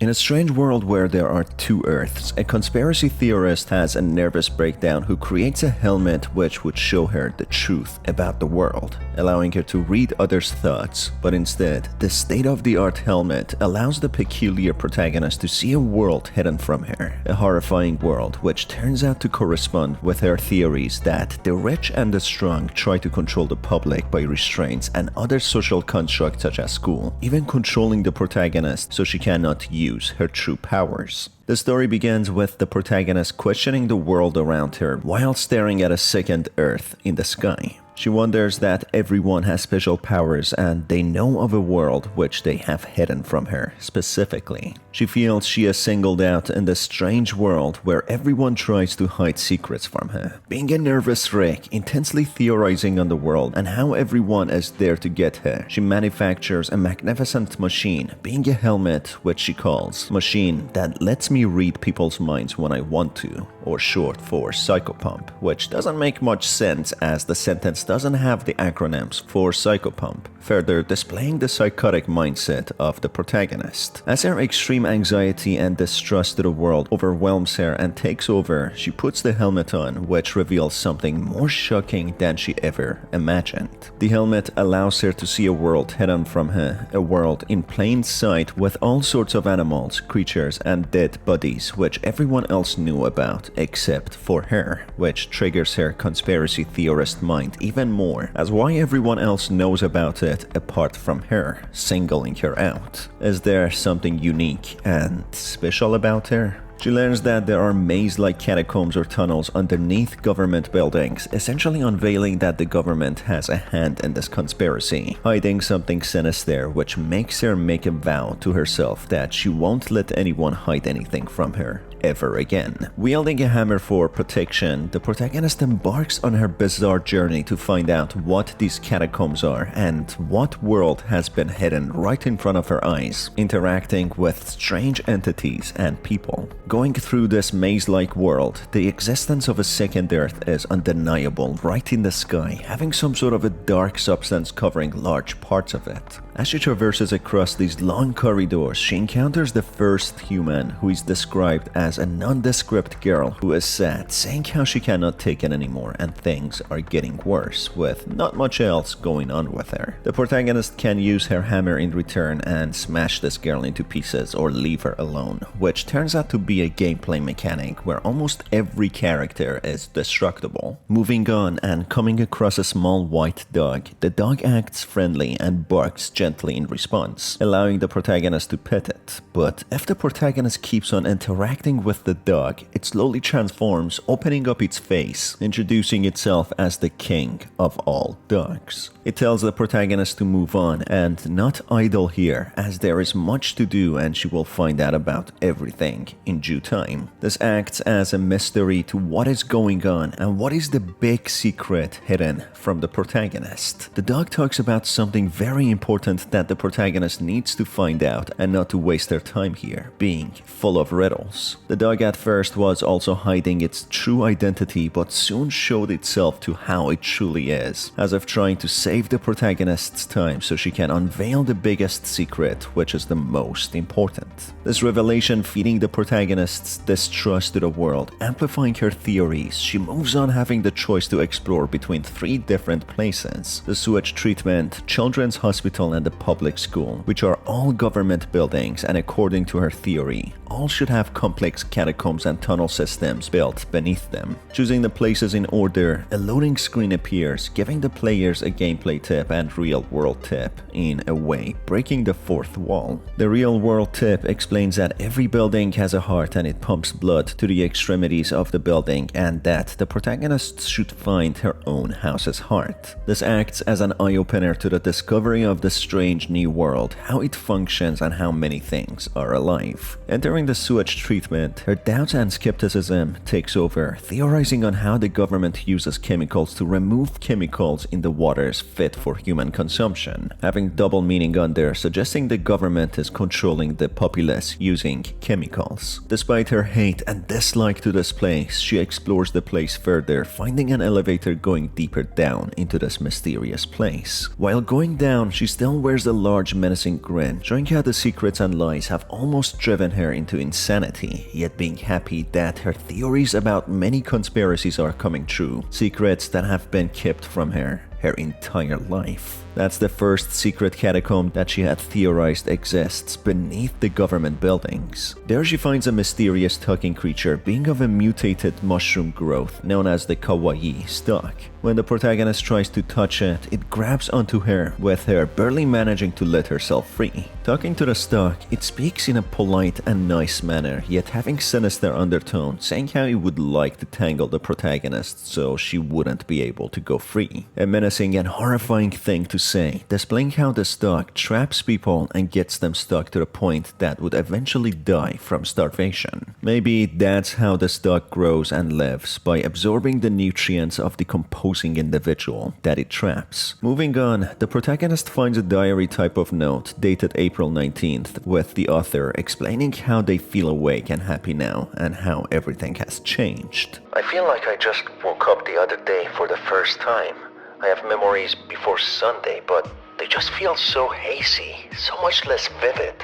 In a strange world where there are two Earths, a conspiracy theorist has a nervous breakdown who creates a helmet which would show her the truth about the world, allowing her to read others' thoughts. But instead, the state-of-the-art helmet allows the peculiar protagonist to see a world hidden from her, a horrifying world which turns out to correspond with her theories that the rich and the strong try to control the public by restraints and other social constructs such as school, even controlling the protagonist so she cannot use her true powers. The story begins with the protagonist questioning the world around her while staring at a second Earth in the sky. She wonders that everyone has special powers and they know of a world which they have hidden from her specifically. She feels she is singled out in this strange world where everyone tries to hide secrets from her. Being a nervous wreck, intensely theorizing on the world and how everyone is there to get her, she manufactures a magnificent machine, being a helmet which she calls machine that lets me read people's minds when I want to, or short for Psychopomp, which doesn't make much sense as the sentence doesn't have the acronyms for Psychopomp, further displaying the psychotic mindset of the protagonist. As her extreme anxiety and distrust to the world overwhelms her and takes over, she puts the helmet on, which reveals something more shocking than she ever imagined. The helmet allows her to see a world hidden from her, a world in plain sight with all sorts of animals, creatures, and dead bodies which everyone else knew about except for her, which triggers her conspiracy theorist mind even more, as why everyone else knows about it apart from her, singling her out. Is there something unique and special about her? She learns that there are maze-like catacombs or tunnels underneath government buildings, essentially unveiling that the government has a hand in this conspiracy, hiding something sinister which makes her make a vow to herself that she won't let anyone hide anything from her ever again. Wielding a hammer for protection, the protagonist embarks on her bizarre journey to find out what these catacombs are and what world has been hidden right in front of her eyes, interacting with strange entities and people. Going through this maze-like world, the existence of a second Earth is undeniable right in the sky, having some sort of a dark substance covering large parts of it. As she traverses across these long corridors, she encounters the first human, who is described as a nondescript girl who is sad, saying how she cannot take it anymore and things are getting worse, with not much else going on with her. The protagonist can use her hammer in return and smash this girl into pieces or leave her alone, which turns out to be a gameplay mechanic where almost every character is destructible. Moving on and coming across a small white dog, the dog acts friendly and barks gently in response, allowing the protagonist to pet it. But if the protagonist keeps on interacting with the dog, it slowly transforms, opening up its face, introducing itself as the king of all dogs. It tells the protagonist to move on and not idle here, as there is much to do and she will find out about everything in due time. This acts as a mystery to what is going on and what is the big secret hidden from the protagonist. The dog talks about something very important that the protagonist needs to find out and not to waste their time here, being full of riddles. The dog at first was also hiding its true identity, but soon showed itself to how it truly is, as if trying to save the protagonist's time so she can unveil the biggest secret, which is the most important. This revelation feeding the protagonist's distrust to the world, amplifying her theories. She moves on having the choice to explore between three different places: the sewage treatment, children's hospital, and the public school, which are all government buildings, and according to her theory, all should have complex catacombs and tunnel systems built beneath them. Choosing the places in order, a loading screen appears, giving the players a gameplay tip and real-world tip, in a way breaking the fourth wall. The real-world tip explains that every building has a heart and it pumps blood to the extremities of the building, and that the protagonist should find her own house's heart. This acts as an eye-opener to the discovery of the strange new world, how it functions and how many things are alive. Entering During the sewage treatment, her doubts and skepticism takes over, theorizing on how the government uses chemicals to remove chemicals in the waters fit for human consumption, having double meaning on there, suggesting the government is controlling the populace using chemicals. Despite her hate and dislike to this place, she explores the place further, finding an elevator going deeper down into this mysterious place. While going down, she still wears a large menacing grin, showing how the secrets and lies have almost driven her into insanity, yet being happy that her theories about many conspiracies are coming true, secrets that have been kept from her entire life. That's the first secret catacomb that she had theorized exists beneath the government buildings. There she finds a mysterious talking creature being of a mutated mushroom growth known as the kawaii stalk. When the protagonist tries to touch it, it grabs onto her, with her barely managing to let herself free. Talking to the stalk, it speaks in a polite and nice manner, yet having sinister undertone, saying how it would like to tangle the protagonist so she wouldn't be able to go free. A menacing and horrifying thing to say, displaying how the stalk traps people and gets them stuck to the point that would eventually die from starvation. Maybe that's how the stalk grows and lives, by absorbing the nutrients of the composing individual that it traps. Moving on, the protagonist finds a diary type of note dated April 19th, with the author explaining how they feel awake and happy now and how everything has changed. I feel like I just woke up the other day for the first time. I have memories before Sunday, but they just feel so hazy, so much less vivid.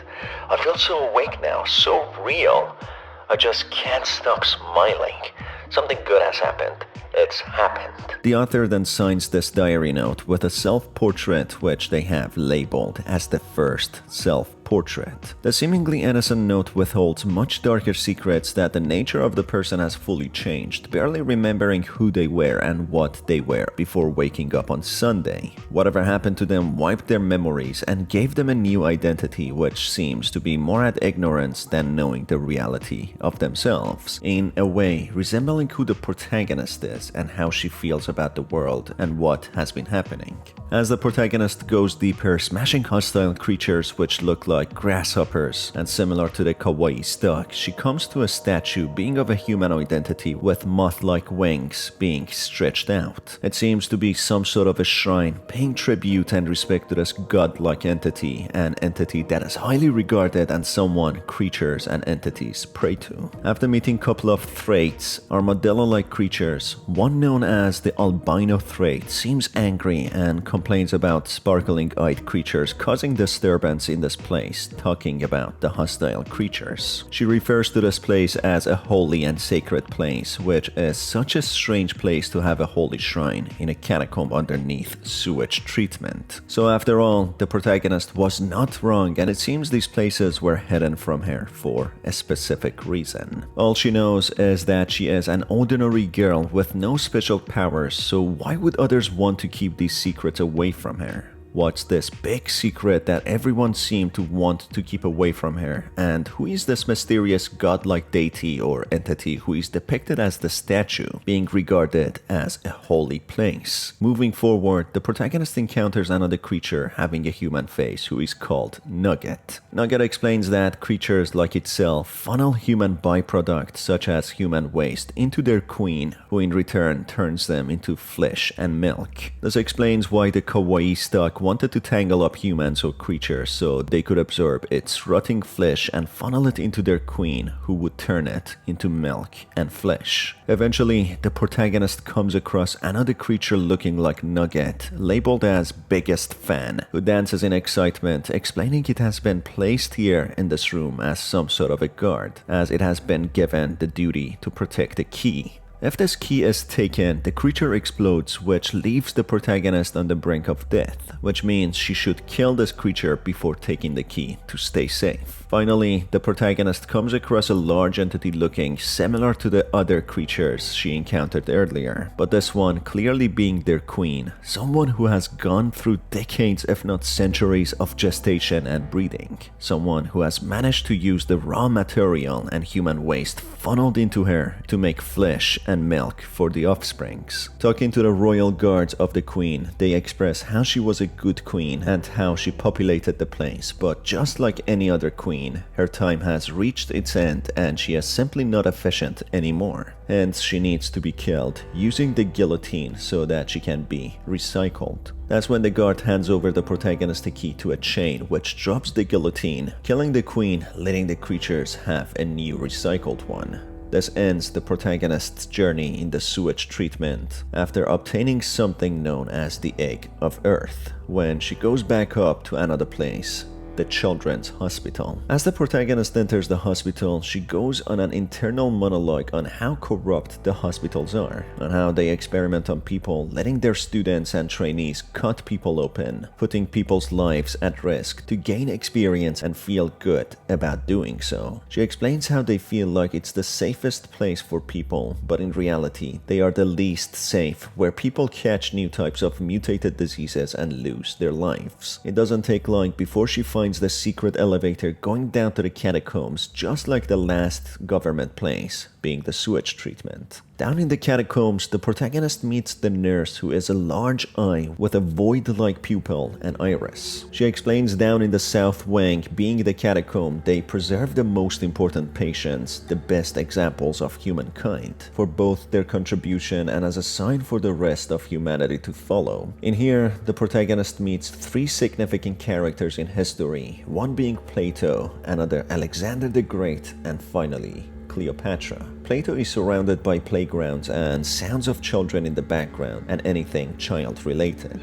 I feel so awake now, so real. I just can't stop smiling. Something good has happened. It's happened. The author then signs this diary note with a self-portrait, which they have labeled as the first self-portrait. The seemingly innocent note withholds much darker secrets that the nature of the person has fully changed, barely remembering who they were and what they were before waking up on Sunday. Whatever happened to them wiped their memories and gave them a new identity, which seems to be more at ignorance than knowing the reality of themselves, in a way resembling who the protagonist is and how she feels about the world and what has been happening. As the protagonist goes deeper, smashing hostile creatures which look like grasshoppers and similar to the kawaii stalk, she comes to a statue being of a human identity with moth-like wings being stretched out. It seems to be some sort of a shrine paying tribute and respect to this godlike entity, an entity that is highly regarded and someone creatures and entities pray to. After meeting a couple of thraits, armadillo-like creatures, one known as the albino thrait seems angry and complains about sparkling-eyed creatures causing disturbance in this place, talking about the hostile creatures. She refers to this place as a holy and sacred place, which is such a strange place to have a holy shrine in a catacomb underneath sewage treatment. So after all, the protagonist was not wrong, and it seems these places were hidden from her for a specific reason. All she knows is that she is an ordinary girl with no special powers, so why would others want to keep these secrets away from her? What's this big secret that everyone seemed to want to keep away from her? And who is this mysterious godlike deity or entity who is depicted as the statue, being regarded as a holy place? Moving forward, the protagonist encounters another creature having a human face who is called Nugget. Nugget explains that creatures like itself funnel human byproducts such as human waste into their queen, who in return turns them into flesh and milk. This explains why the kawaii stalk wanted to tangle up humans or creatures so they could absorb its rotting flesh and funnel it into their queen, who would turn it into milk and flesh. Eventually, the protagonist comes across another creature looking like Nugget, labeled as Biggest Fan, who dances in excitement, explaining it has been placed here in this room as some sort of a guard, as it has been given the duty to protect a key. If this key is taken, the creature explodes, which leaves the protagonist on the brink of death, which means she should kill this creature before taking the key to stay safe. Finally, the protagonist comes across a large entity looking similar to the other creatures she encountered earlier, but this one clearly being their queen, someone who has gone through decades if not centuries of gestation and breeding, someone who has managed to use the raw material and human waste funneled into her to make flesh and milk for the offsprings. Talking to the royal guards of the queen, they express how she was a good queen and how she populated the place, but just like any other queen, her time has reached its end and she is simply not efficient anymore. Hence, she needs to be killed using the guillotine so that she can be recycled. That's when the guard hands over the protagonist a key to a chain which drops the guillotine, killing the queen, letting the creatures have a new recycled one. This ends the protagonist's journey in the sewage treatment after obtaining something known as the Egg of Earth, when she goes back up to another place, the children's hospital. As the protagonist enters the hospital, she goes on an internal monologue on how corrupt the hospitals are, on how they experiment on people, letting their students and trainees cut people open, putting people's lives at risk to gain experience and feel good about doing so. She explains how they feel like it's the safest place for people, but in reality, they are the least safe, where people catch new types of mutated diseases and lose their lives. It doesn't take long before she finds the secret elevator going down to the catacombs, just like the last government place, being the sewage treatment. Down in the catacombs, the protagonist meets the nurse, who is a large eye with a void-like pupil and iris. She explains down in the south wing, being the catacomb, they preserve the most important patients, the best examples of humankind, for both their contribution and as a sign for the rest of humanity to follow. In here, the protagonist meets 3 significant characters in history, one being Plato, another Alexander the Great, and finally, Cleopatra. Plato is surrounded by playgrounds and sounds of children in the background and anything child-related.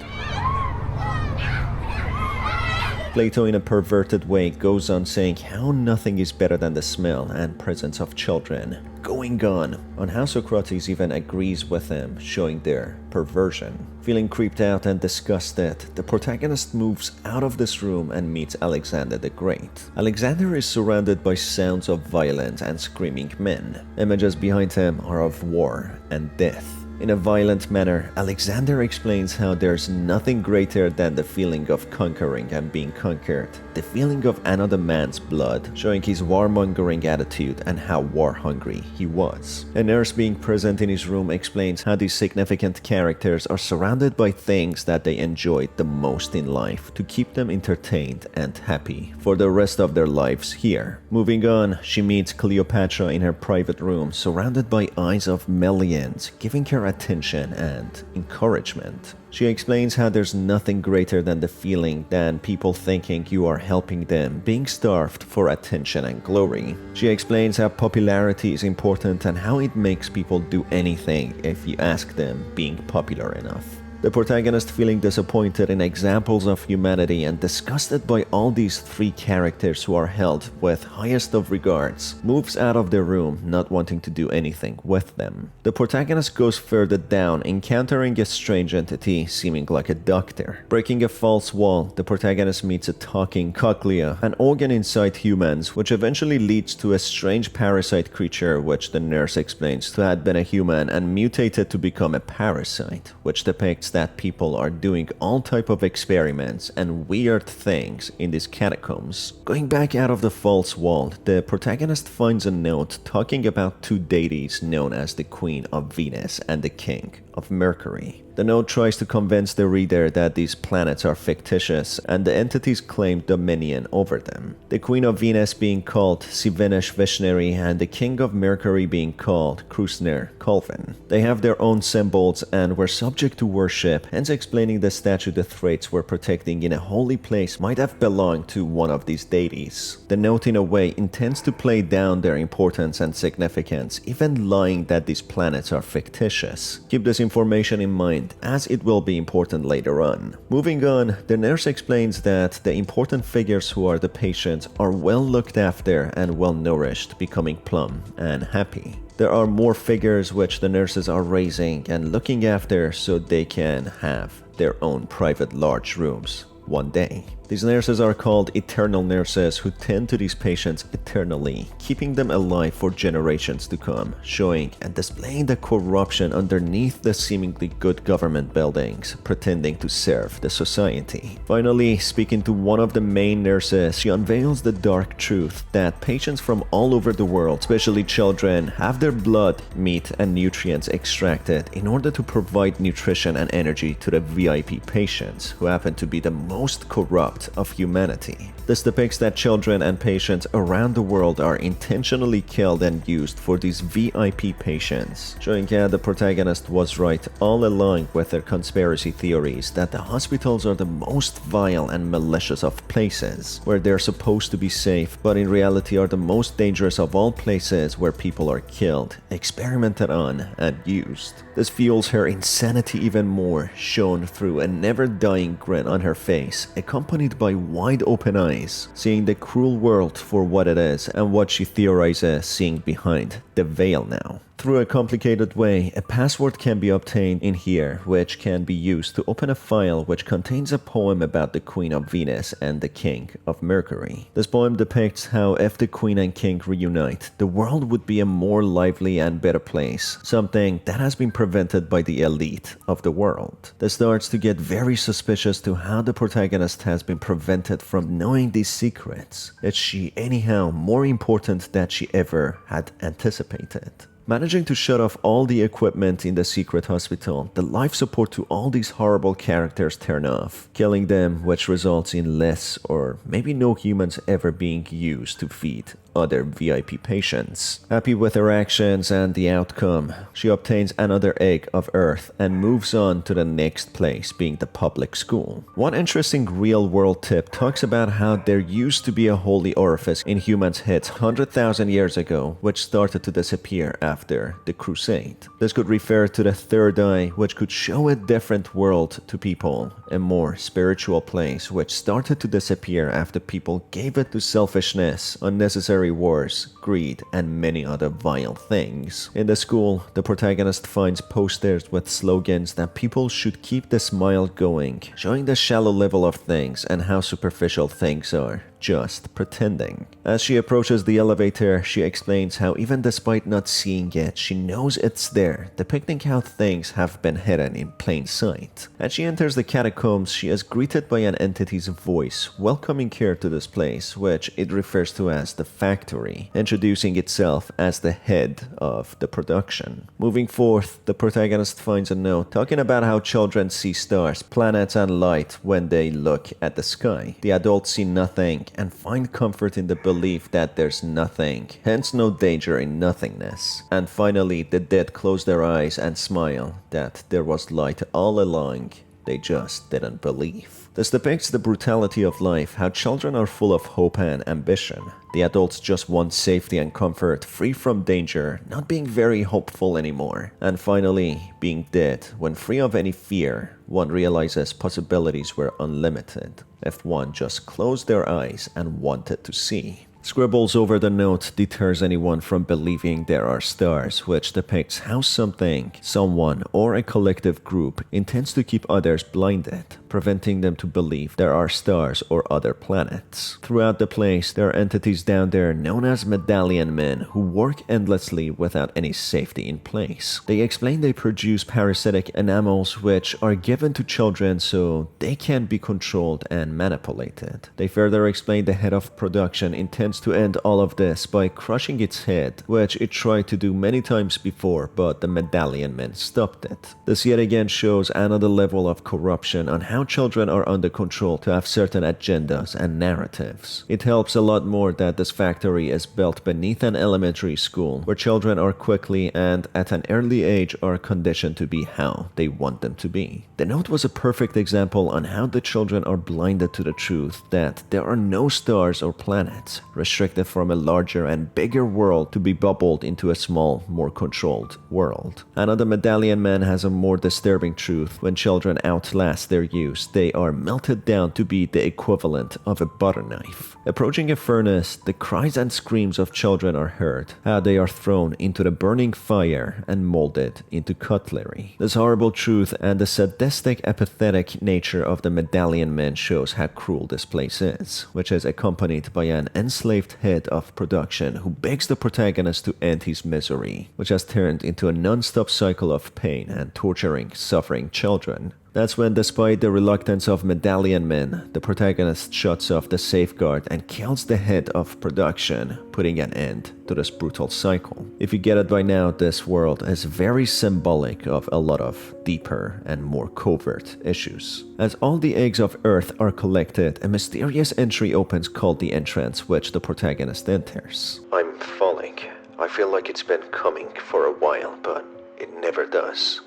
Plato, in a perverted way, goes on saying how nothing is better than the smell and presence of children, going on how Socrates even agrees with him, showing their perversion. Feeling creeped out and disgusted, the protagonist moves out of this room and meets Alexander the Great. Alexander is surrounded by sounds of violence and screaming men. Images behind him are of war and death. In a violent manner, Alexander explains how there's nothing greater than the feeling of conquering and being conquered, the feeling of another man's blood, showing his warmongering attitude and how war-hungry he was. A nurse being present in his room explains how these significant characters are surrounded by things that they enjoyed the most in life to keep them entertained and happy for the rest of their lives here. Moving on, she meets Cleopatra in her private room, surrounded by eyes of millions, giving her attention and encouragement. She explains how there's nothing greater than the feeling than people thinking you are helping them, being starved for attention and glory. She explains how popularity is important and how it makes people do anything if you ask them, being popular enough. The protagonist, feeling disappointed in examples of humanity and disgusted by all these 3 characters who are held with highest of regards, moves out of their room, not wanting to do anything with them. The protagonist goes further down, encountering a strange entity seeming like a doctor. Breaking a false wall, the protagonist meets a talking cochlea, an organ inside humans, which eventually leads to a strange parasite creature which the nurse explains to have been a human and mutated to become a parasite, which depicts that people are doing all type of experiments and weird things in these catacombs. Going back out of the false wall, the protagonist finds a note talking about 2 deities known as the Queen of Venus and the King of Mercury. The note tries to convince the reader that these planets are fictitious and the entities claim dominion over them. The Queen of Venus being called Sivenesh Vishneri and the King of Mercury being called Krusner Colvin. They have their own symbols and were subject to worship, hence explaining the statue the Thrates were protecting in a holy place might have belonged to one of these deities. The note in a way intends to play down their importance and significance, even lying that these planets are fictitious. Keep this information in mind, as it will be important later on. Moving on, the nurse explains that the important figures who are the patients are well looked after and well nourished, becoming plump and happy. There are more figures which the nurses are raising and looking after so they can have their own private large rooms one day. These nurses are called eternal nurses who tend to these patients eternally, keeping them alive for generations to come, showing and displaying the corruption underneath the seemingly good government buildings, pretending to serve the society. Finally, speaking to one of the main nurses, she unveils the dark truth that patients from all over the world, especially children, have their blood, meat, and nutrients extracted in order to provide nutrition and energy to the VIP patients, who happen to be the most corrupt of humanity. This depicts that children and patients around the world are intentionally killed and used for these VIP patients, showing how the protagonist was right all along with their conspiracy theories that the hospitals are the most vile and malicious of places, where they're supposed to be safe, but in reality are the most dangerous of all places where people are killed, experimented on, and used. This fuels her insanity even more, shown through a never-dying grin on her face, accompanied by wide-open eyes, seeing the cruel world for what it is and what she theorizes seeing behind the veil now. Through a complicated way, a password can be obtained in here, which can be used to open a file which contains a poem about the Queen of Venus and the King of Mercury. This poem depicts how if the Queen and King reunite, the world would be a more lively and better place, something that has been prevented by the elite of the world. This starts to get very suspicious to how the protagonist has been prevented from knowing these secrets. Is she anyhow more important than she ever had anticipated? Managing to shut off all the equipment in the secret hospital, the life support to all these horrible characters turn off, killing them, which results in less or maybe no humans ever being used to feed other VIP patients. Happy with her actions and the outcome, she obtains another egg of Earth and moves on to the next place, being the public school. One interesting real-world tip talks about how there used to be a holy orifice in humans' heads 100,000 years ago, which started to disappear after the Crusade. This could refer to the third eye, which could show a different world to people, a more spiritual place, which started to disappear after people gave it to selfishness, unnecessary wars, greed, and many other vile things. In the school, the protagonist finds posters with slogans that people should keep the smile going, showing the shallow level of things and how superficial things are, just pretending. As she approaches the elevator, she explains how even despite not seeing it, she knows it's there, depicting how things have been hidden in plain sight. As she enters the catacombs, she is greeted by an entity's voice, welcoming her to this place, which it refers to as the factory, introducing itself as the head of the production. Moving forth, the protagonist finds a note talking about how children see stars, planets, and light when they look at the sky. The adults see nothing and find comfort in the belief that there's nothing, hence no danger in nothingness. And finally, the dead close their eyes and smile that there was light all along, they just didn't believe. This depicts the brutality of life, how children are full of hope and ambition. The adults just want safety and comfort, free from danger, not being very hopeful anymore. And finally, being dead, when free of any fear, one realizes possibilities were unlimited if one just closed their eyes and wanted to see. Scribbles over the note deters anyone from believing there are stars, which depicts how something, someone, or a collective group intends to keep others blinded, preventing them to believe there are stars or other planets. Throughout the place, there are entities down there known as medallion men who work endlessly without any safety in place. They explain they produce parasitic enamels which are given to children so they can be controlled and manipulated. They further explain the head of production intends to end all of this by crushing its head, which it tried to do many times before, but the medallion men stopped it. This yet again shows another level of corruption on how children are under control to have certain agendas and narratives. It helps a lot more that this factory is built beneath an elementary school, where children are quickly and at an early age are conditioned to be how they want them to be. The note was a perfect example on how the children are blinded to the truth that there are no stars or planets, restricted from a larger and bigger world to be bubbled into a small, more controlled world. Another medallion man has a more disturbing truth: when children outlast their youth, juice, they are melted down to be the equivalent of a butter knife. Approaching a furnace, the cries and screams of children are heard, how they are thrown into the burning fire and molded into cutlery. This horrible truth and the sadistic, apathetic nature of the medallion men shows how cruel this place is, which is accompanied by an enslaved head of production who begs the protagonist to end his misery, which has turned into a non-stop cycle of pain and torturing, suffering children. That's when, despite the reluctance of medallion men, the protagonist shuts off the safeguard and kills the head of production, putting an end to this brutal cycle. If you get it by now, this world is very symbolic of a lot of deeper and more covert issues. As all the eggs of Earth are collected, a mysterious entry opens called the entrance, which the protagonist enters. I'm falling. I feel like it's been coming for a while, but it never does.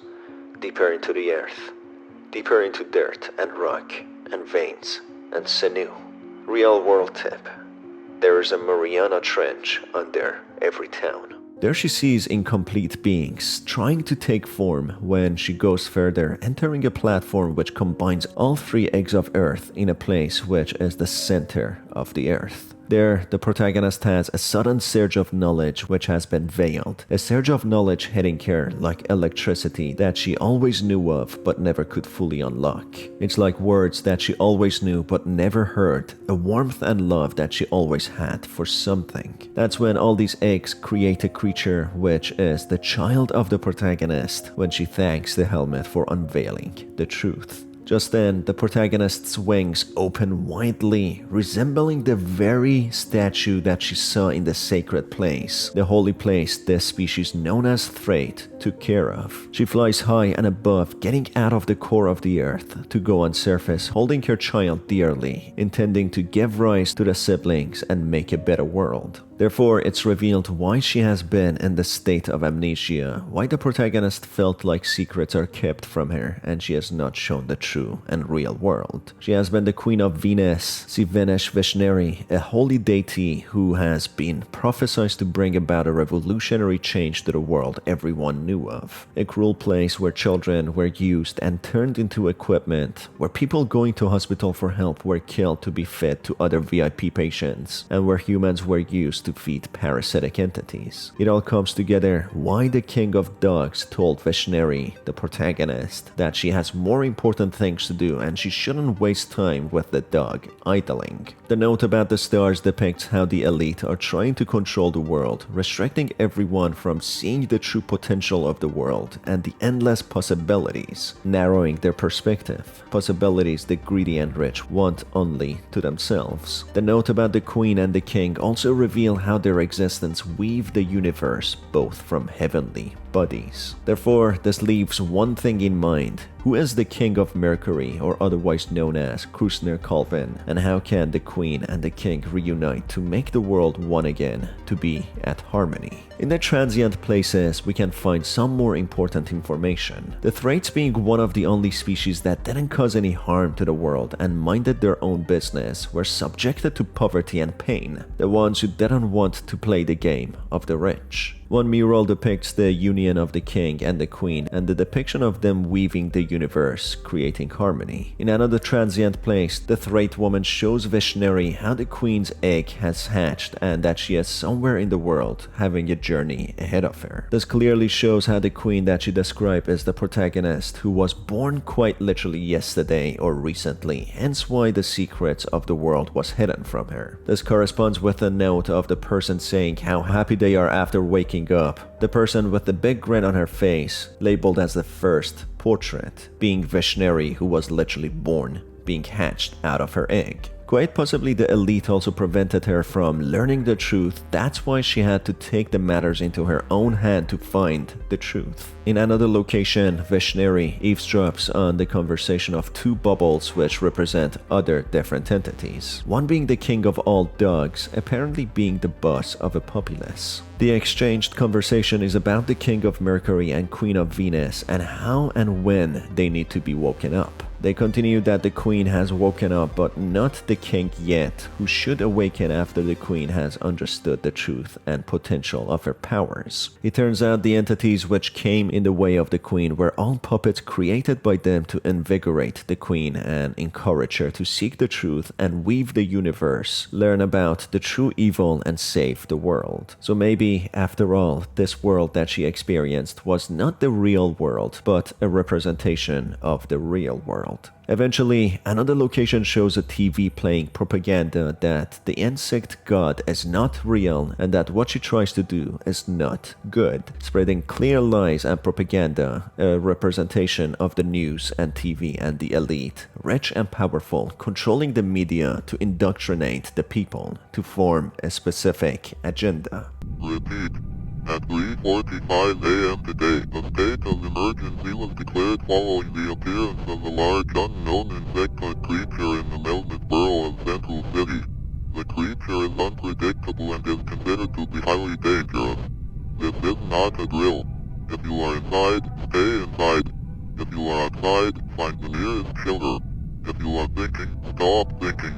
Deeper into the earth. Deeper into dirt and rock and veins and sinew. Real world tip. There is a Mariana Trench under every town. There she sees incomplete beings trying to take form when she goes further, entering a platform which combines all three eggs of Earth in a place which is the center of the Earth. There, the protagonist has a sudden surge of knowledge which has been veiled, a surge of knowledge hitting her like electricity that she always knew of but never could fully unlock. It's like words that she always knew but never heard, a warmth and love that she always had for something. That's when all these eggs create a creature which is the child of the protagonist when she thanks the helmet for unveiling the truth. Just then, the protagonist's wings open widely, resembling the very statue that she saw in the sacred place, the holy place this species known as Thrate took care of. She flies high and above, getting out of the core of the earth to go on surface, holding her child dearly, intending to give rise to the siblings and make a better world. Therefore, it's revealed why she has been in the state of amnesia, why the protagonist felt like secrets are kept from her and she has not shown the true and real world. She has been the queen of Venus, Sivenesh Vishneri, a holy deity who has been prophesied to bring about a revolutionary change to the world everyone knew of. A cruel place where children were used and turned into equipment, where people going to hospital for help were killed to be fed to other VIP patients, and where humans were used to feed parasitic entities. It all comes together why the king of dogs told Vishneri, the protagonist, that she has more important things to do and she shouldn't waste time with the dog idling. The note about the stars depicts how the elite are trying to control the world, restricting everyone from seeing the true potential of the world and the endless possibilities, narrowing their perspective, possibilities the greedy and rich want only to themselves. The note about the queen and the king also reveal how their existence weave the universe both from heavenly bodies. Therefore, this leaves one thing in mind. Who is the king of Mercury, or otherwise known as Krusner Calvin, and how can the queen and the king reunite to make the world one again, to be at harmony? In the transient places, we can find some more important information. The Thrates, being one of the only species that didn't cause any harm to the world and minded their own business, were subjected to poverty and pain, the ones who didn't want to play the game of the rich. One mural depicts the union of the king and the queen and the depiction of them weaving the universe, creating harmony. In another transient place, the Thrate woman shows Vishneri how the queen's egg has hatched and that she is somewhere in the world, having a journey ahead of her. This clearly shows how the queen that she described is the protagonist, who was born quite literally yesterday or recently, hence why the secrets of the world was hidden from her. This corresponds with a note of the person saying how happy they are after waking up, the person with the big grin on her face, labeled as the first portrait, being Vishneri, who was literally born, being hatched out of her egg. Quite possibly the elite also prevented her from learning the truth. That's why she had to take the matters into her own hand to find the truth. In another location, Vishneri eavesdrops on the conversation of two bubbles which represent other different entities. One being the king of all dogs, apparently being the boss of a populace. The exchanged conversation is about the king of Mercury and queen of Venus and how and when they need to be woken up. They continue that the queen has woken up, but not the king yet, who should awaken after the queen has understood the truth and potential of her powers. It turns out the entities which came in the way of the queen were all puppets created by them to invigorate the queen and encourage her to seek the truth and weave the universe, learn about the true evil and save the world. So maybe, after all, this world that she experienced was not the real world, but a representation of the real world. Eventually, another location shows a TV playing propaganda that the insect god is not real and that what she tries to do is not good, spreading clear lies and propaganda, a representation of the news and TV and the elite, rich and powerful, controlling the media to indoctrinate the people to form a specific agenda. Repeat. At 3:45 a.m. today, a state of emergency was declared following the appearance of a large unknown insect-like creature in the Melnit borough of Central City. The creature is unpredictable and is considered to be highly dangerous. This is not a drill. If you are inside, stay inside. If you are outside, find the nearest shelter. If you are thinking, stop thinking.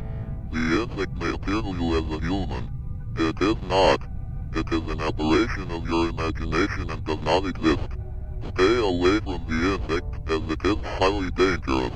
The insect may appear to you as a human. It is not. It is an aberration of your imagination and does not exist. Stay away from the insect, as it is highly dangerous.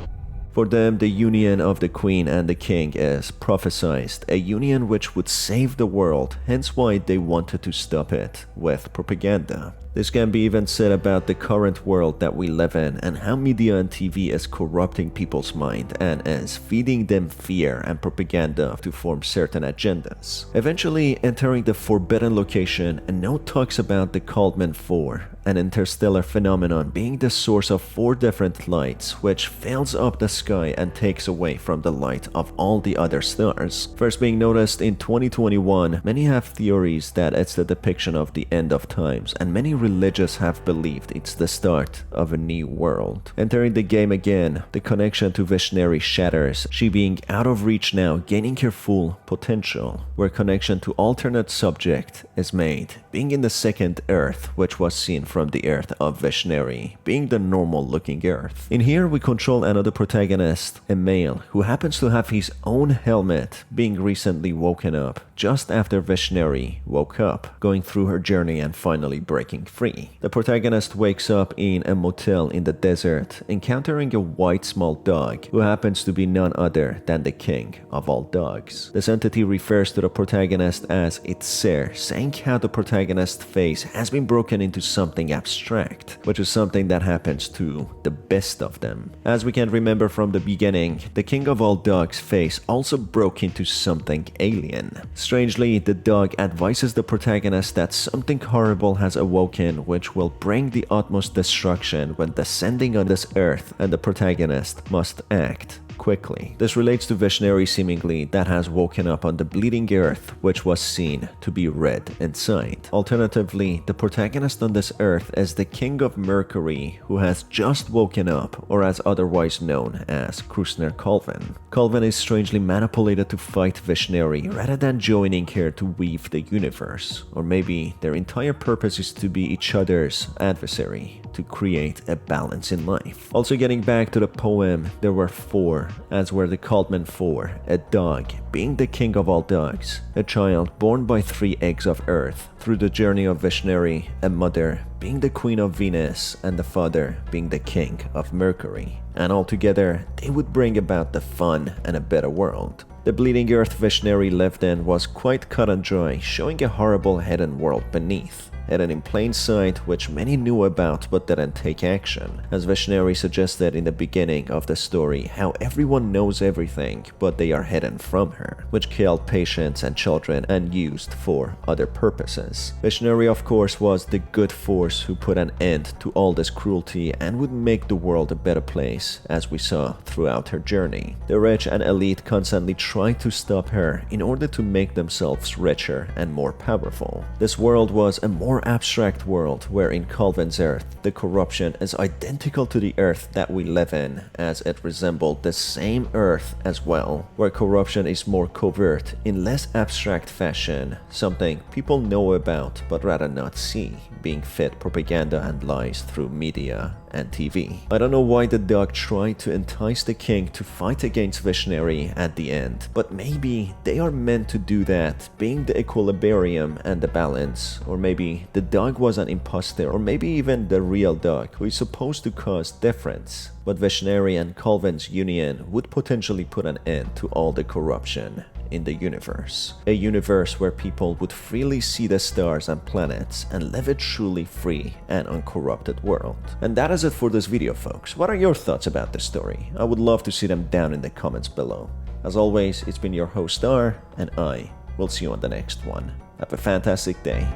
For them, the union of the queen and the king is prophesied, a union which would save the world, hence why they wanted to stop it with propaganda. This can be even said about the current world that we live in and how media and TV is corrupting people's mind and is feeding them fear and propaganda to form certain agendas. Eventually entering the forbidden location, a note talks about the Kalman 4, an interstellar phenomenon being the source of 4 different lights which fills up the sky and takes away from the light of all the other stars. First being noticed in 2021, many have theories that it's the depiction of the end of times, and many religious have believed it's the start of a new world. Entering the game again, the connection to Vishneri shatters, she being out of reach now, gaining her full potential, where connection to alternate subject is made, being in the second Earth, which was seen from the Earth of Vishneri, being the normal looking Earth. In here we control another protagonist, a male, who happens to have his own helmet, being recently woken up, just after Vishneri woke up, going through her journey and finally breaking free. The protagonist wakes up in a motel in the desert, encountering a white small dog, who happens to be none other than the king of all dogs. This entity refers to the protagonist as its Ser, saying how the protagonist's face has been broken into something abstract, which is something that happens to the best of them. As we can remember from the beginning, the king of all dogs' face also broke into something alien. Strangely, the dog advises the protagonist that something horrible has awoken which will bring the utmost destruction when descending on this earth, and the protagonist must act quickly. This relates to Vishneri seemingly that has woken up on the bleeding earth, which was seen to be red inside. Alternatively, the protagonist on this earth is the king of Mercury, who has just woken up, or as otherwise known as Krusner Calvin. Calvin is strangely manipulated to fight Vishneri rather than joining her to weave the universe, or maybe their entire purpose is to be each other's adversary, to create a balance in life. Also getting back to the poem, there were 4, as were the Kalman 4, a dog being the king of all dogs, a child born by 3 eggs of earth, through the journey of Vishneri, a mother being the queen of Venus, and the father being the king of Mercury. And altogether, they would bring about the fun and a better world. The bleeding earth Vishneri lived in was quite cut and dry, showing a horrible hidden world beneath, hidden in plain sight, which many knew about but didn't take action. As Vishneri suggested in the beginning of the story, how everyone knows everything, but they are hidden from her, which killed patients and children and used for other purposes. Vishneri, of course, was the good force who put an end to all this cruelty and would make the world a better place, as we saw throughout her journey. The rich and elite constantly tried to stop her in order to make themselves richer and more powerful. This world was a more more abstract world where in Calvin's Earth, the corruption is identical to the Earth that we live in, as it resembled the same Earth as well, where corruption is more covert in less abstract fashion, something people know about but rather not see, being fed propaganda and lies through media and TV. I don't know why the dog tried to entice the king to fight against Visionary at the end, but maybe they are meant to do that, being the equilibrium and the balance, or maybe the dog was an imposter, or maybe even the real dog who is supposed to cause difference. But Visionary and Calvin's union would potentially put an end to all the corruption in the universe. A universe where people would freely see the stars and planets and live a truly free and uncorrupted world. And that is it for this video, folks. What are your thoughts about this story? I would love to see them down in the comments below. As always, it's been your host Star, and I will see you on the next one. Have a fantastic day.